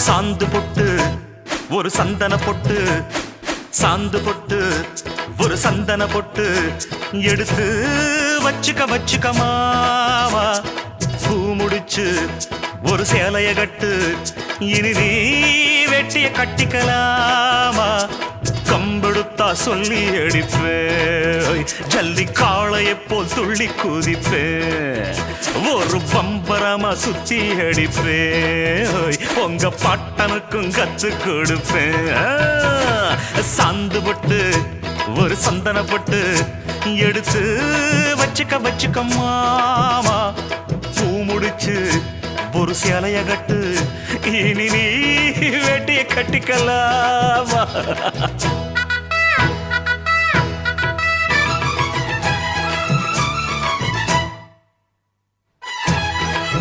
சாந்து பொட்டு ஒரு சந்தன பொட்டு, சாந்து பொட்டு ஒரு சந்தன பொட்டு எடுத்து வச்சுக்க மாமா. பூ முடிச்சு ஒரு சேலைய கட்டு, இனி நீ வெட்டிய கட்டிக்கலாமா. கம்பெடுத்தா சொல்லி அடிப்பேன், ஜல்லி காளையை போல் துள்ளி குதிப்பேன், ஒரு பம்பரமா சுத்தி அடிப்பேன், உங்க பாட்டனுக்கும் கத்து கொடுப்பேன். சாந்து பட்டு ஒரு சந்தன பட்டு எடுத்து வச்சுக்க மாமா. பூ முடிச்சு ஒரு சேலைய கட்டு, இனி நீ வெட்டிய கட்டிக்கலாமா.